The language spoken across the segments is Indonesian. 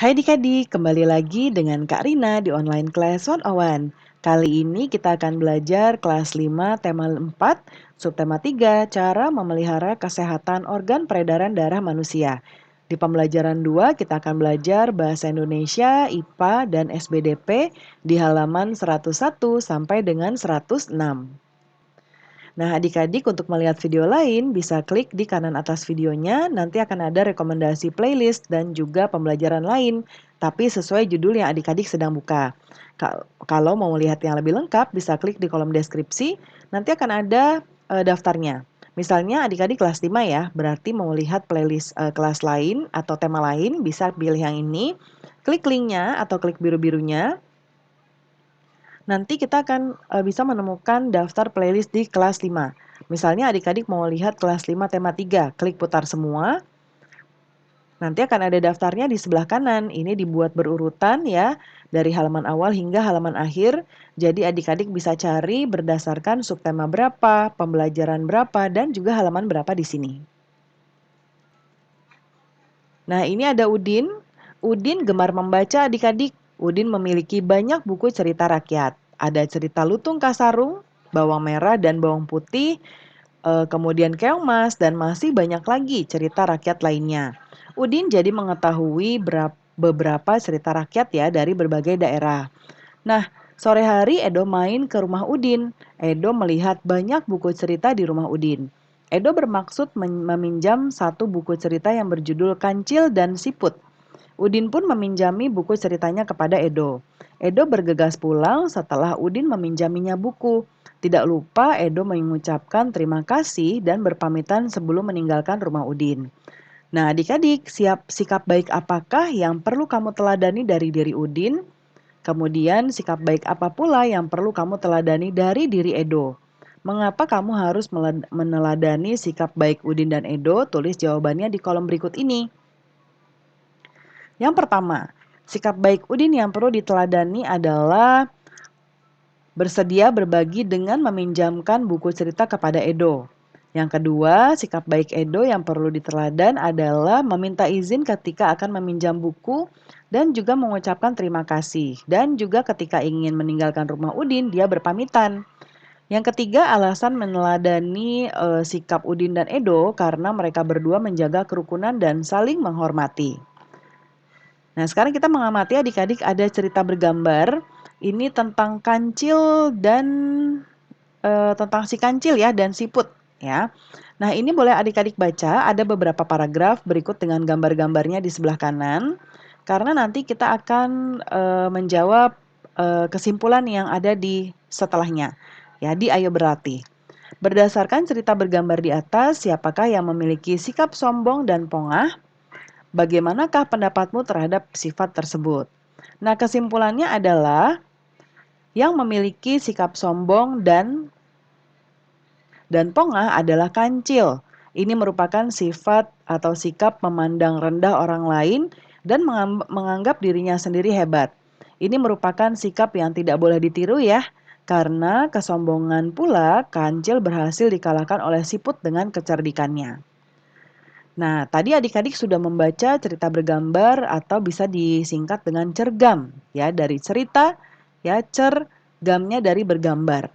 Hai adik-adik, kembali lagi dengan Kak Rina di online class 101. Kali ini kita akan belajar kelas 5 tema 4, subtema 3, cara memelihara kesehatan organ peredaran darah manusia. Di pembelajaran 2 kita akan belajar bahasa Indonesia, IPA, dan SBDP di halaman 101 sampai dengan 106. Nah, adik-adik untuk melihat video lain bisa klik di kanan atas videonya, nanti akan ada rekomendasi playlist dan juga pembelajaran lain, tapi sesuai judul yang adik-adik sedang buka. Kalau mau melihat yang lebih lengkap, bisa klik di kolom deskripsi, nanti akan ada daftarnya. Misalnya adik-adik kelas 5 ya, berarti mau lihat playlist kelas lain atau tema lain, bisa pilih yang ini, klik linknya atau klik biru-birunya. Nanti kita akan bisa menemukan daftar playlist di kelas 5. Misalnya adik-adik mau lihat kelas 5 tema 3, klik putar semua. Nanti akan ada daftarnya di sebelah kanan. Ini dibuat berurutan ya, dari halaman awal hingga halaman akhir. Jadi adik-adik bisa cari berdasarkan subtema berapa, pembelajaran berapa, dan juga halaman berapa di sini. Nah, ini ada Udin. Udin gemar membaca adik-adik. Udin memiliki banyak buku cerita rakyat. Ada cerita Lutung Kasarung, Bawang Merah dan Bawang Putih, kemudian Keong Mas, dan masih banyak lagi cerita rakyat lainnya. Udin jadi mengetahui beberapa cerita rakyat ya dari berbagai daerah. Nah, sore hari Edo main ke rumah Udin. Edo melihat banyak buku cerita di rumah Udin. Edo bermaksud meminjam satu buku cerita yang berjudul Kancil dan Siput. Udin pun meminjami buku ceritanya kepada Edo. Edo bergegas pulang setelah Udin meminjaminya buku. Tidak lupa Edo mengucapkan terima kasih dan berpamitan sebelum meninggalkan rumah Udin. Nah, adik-adik, sikap baik apakah yang perlu kamu teladani dari diri Udin? Kemudian, sikap baik apa pula yang perlu kamu teladani dari diri Edo? Mengapa kamu harus meneladani sikap baik Udin dan Edo? Tulis jawabannya di kolom berikut ini. Yang pertama, sikap baik Udin yang perlu diteladani adalah bersedia berbagi dengan meminjamkan buku cerita kepada Edo. Yang kedua, sikap baik Edo yang perlu diteladan adalah meminta izin ketika akan meminjam buku dan juga mengucapkan terima kasih. Dan juga ketika ingin meninggalkan rumah Udin, dia berpamitan. Yang ketiga, alasan meneladani sikap Udin dan Edo karena mereka berdua menjaga kerukunan dan saling menghormati. Nah, sekarang kita mengamati adik-adik ada cerita bergambar. Ini tentang kancil dan tentang si kancil ya dan siput ya. Nah, ini boleh adik-adik baca, ada beberapa paragraf berikut dengan gambar-gambarnya di sebelah kanan. Karena nanti kita akan menjawab kesimpulan yang ada di setelahnya. Ya, di Ayo Berlatih. Berdasarkan cerita bergambar di atas, siapakah yang memiliki sikap sombong dan pongah? Bagaimanakah pendapatmu terhadap sifat tersebut? Nah, kesimpulannya adalah yang memiliki sikap sombong dan pongah adalah kancil. Ini merupakan sifat atau sikap memandang rendah orang lain dan menganggap dirinya sendiri hebat. Ini merupakan sikap yang tidak boleh ditiru ya, karena kesombongan pula kancil berhasil dikalahkan oleh siput dengan kecerdikannya. Nah, tadi adik-adik sudah membaca cerita bergambar atau bisa disingkat dengan cergam, ya, dari cerita, ya, cergamnya dari bergambar.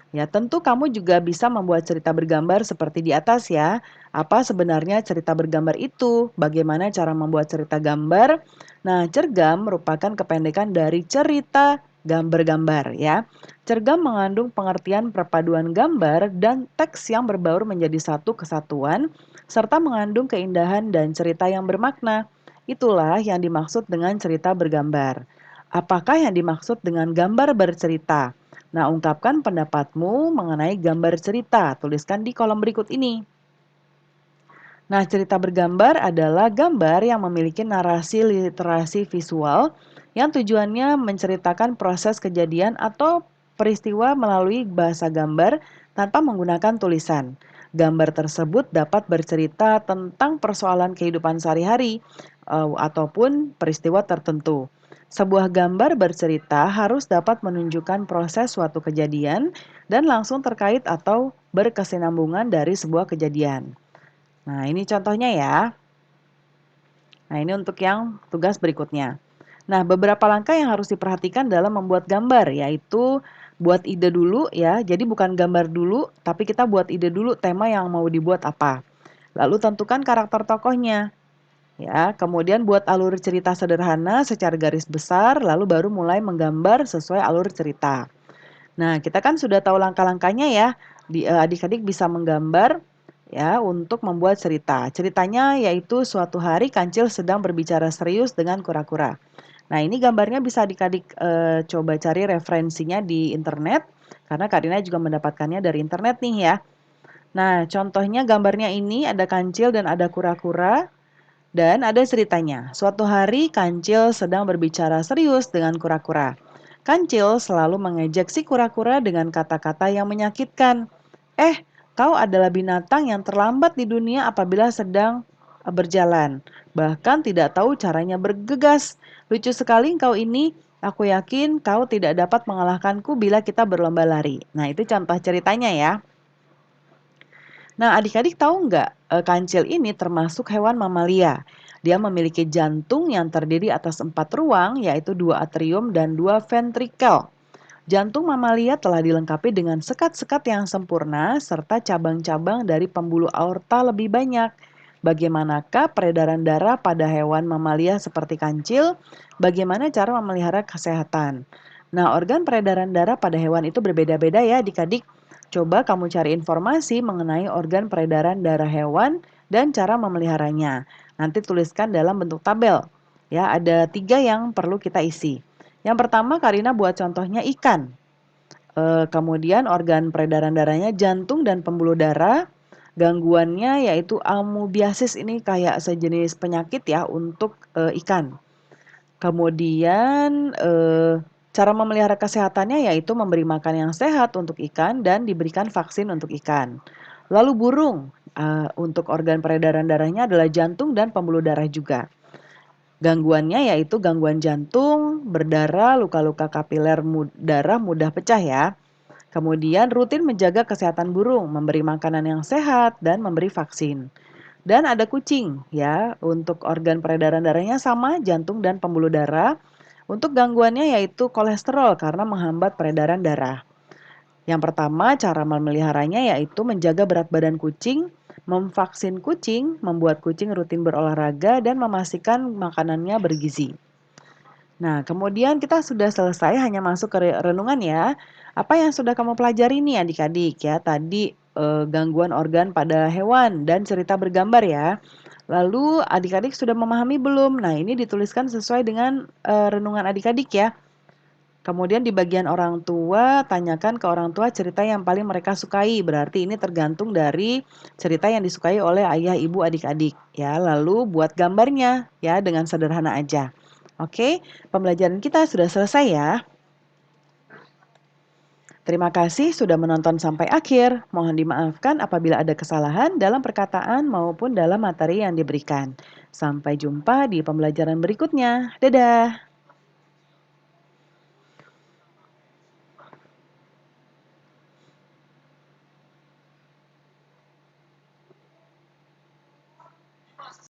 Ya, tentu kamu juga bisa membuat cerita bergambar seperti di atas ya. Apa sebenarnya cerita bergambar itu? Bagaimana cara membuat cerita gambar? Nah, cergam merupakan kependekan dari cerita gambar-gambar ya. Cergam mengandung pengertian perpaduan gambar dan teks yang berbaur menjadi satu kesatuan serta mengandung keindahan dan cerita yang bermakna. Itulah yang dimaksud dengan cerita bergambar. Apakah yang dimaksud dengan gambar bercerita? Nah, ungkapkan pendapatmu mengenai gambar cerita. Tuliskan di kolom berikut ini. Nah, cerita bergambar adalah gambar yang memiliki narasi literasi visual yang tujuannya menceritakan proses kejadian atau peristiwa melalui bahasa gambar tanpa menggunakan tulisan. Gambar tersebut dapat bercerita tentang persoalan kehidupan sehari-hari ataupun peristiwa tertentu. Sebuah gambar bercerita harus dapat menunjukkan proses suatu kejadian dan langsung terkait atau berkesinambungan dari sebuah kejadian. Nah, ini contohnya ya. Nah, ini untuk yang tugas berikutnya. Nah, beberapa langkah yang harus diperhatikan dalam membuat gambar, yaitu buat ide dulu ya. Jadi bukan gambar dulu, tapi kita buat ide dulu tema yang mau dibuat apa. Lalu tentukan karakter tokohnya. Ya, kemudian buat alur cerita sederhana secara garis besar, lalu baru mulai menggambar sesuai alur cerita. Nah, kita kan sudah tahu langkah-langkahnya ya. Adik-adik bisa menggambar ya untuk membuat cerita. Ceritanya yaitu suatu hari Kancil sedang berbicara serius dengan kura-kura. Nah, ini gambarnya bisa adik-adik coba cari referensinya di internet karena Karina juga mendapatkannya dari internet nih ya. Nah, contohnya gambarnya ini ada Kancil dan ada kura-kura. Dan ada ceritanya, suatu hari Kancil sedang berbicara serius dengan kura-kura. Kancil selalu mengejek si kura-kura dengan kata-kata yang menyakitkan. Kau adalah binatang yang terlambat di dunia apabila sedang berjalan. Bahkan tidak tahu caranya bergegas. Lucu sekali kau ini. Aku yakin kau tidak dapat mengalahkanku bila kita berlomba lari. Nah, itu contoh ceritanya ya. Nah, adik-adik tahu nggak, kancil ini termasuk hewan mamalia. Dia memiliki jantung yang terdiri atas 4 ruang, yaitu 2 atrium dan 2 ventrikel. Jantung mamalia telah dilengkapi dengan sekat-sekat yang sempurna serta cabang-cabang dari pembuluh aorta lebih banyak. Bagaimanakah peredaran darah pada hewan mamalia seperti kancil? Bagaimana cara memelihara kesehatan? Nah, organ peredaran darah pada hewan itu berbeda-beda ya adik-adik. Coba kamu cari informasi mengenai organ peredaran darah hewan dan cara memeliharanya. Nanti tuliskan dalam bentuk tabel. Ya, ada 3 yang perlu kita isi. Yang pertama Karina buat contohnya ikan. Kemudian organ peredaran darahnya jantung dan pembuluh darah. Gangguannya yaitu amoebiasis, ini kayak sejenis penyakit ya untuk ikan. Kemudian cara memelihara kesehatannya yaitu memberi makan yang sehat untuk ikan dan diberikan vaksin untuk ikan. Lalu burung, untuk organ peredaran darahnya adalah jantung dan pembuluh darah juga. Gangguannya yaitu gangguan jantung, berdarah, luka-luka kapiler darah mudah pecah ya. Kemudian rutin menjaga kesehatan burung, memberi makanan yang sehat, dan memberi vaksin. Dan ada kucing ya, untuk organ peredaran darahnya sama, jantung dan pembuluh darah. Untuk gangguannya yaitu kolesterol karena menghambat peredaran darah. Yang pertama, cara memeliharanya yaitu menjaga berat badan kucing, memvaksin kucing, membuat kucing rutin berolahraga, dan memastikan makanannya bergizi. Nah, kemudian kita sudah selesai hanya masuk ke renungan ya. Apa yang sudah kamu pelajari nih adik-adik ya? Tadi gangguan organ pada hewan dan cerita bergambar ya. Lalu adik-adik sudah memahami belum? Nah, ini dituliskan sesuai dengan renungan adik-adik ya. Kemudian di bagian orang tua, tanyakan ke orang tua cerita yang paling mereka sukai. Berarti ini tergantung dari cerita yang disukai oleh ayah, ibu, adik-adik. Ya, lalu buat gambarnya ya dengan sederhana aja. Oke, pembelajaran kita sudah selesai ya. Terima kasih sudah menonton sampai akhir. Mohon dimaafkan apabila ada kesalahan dalam perkataan maupun dalam materi yang diberikan. Sampai jumpa di pembelajaran berikutnya. Dadah.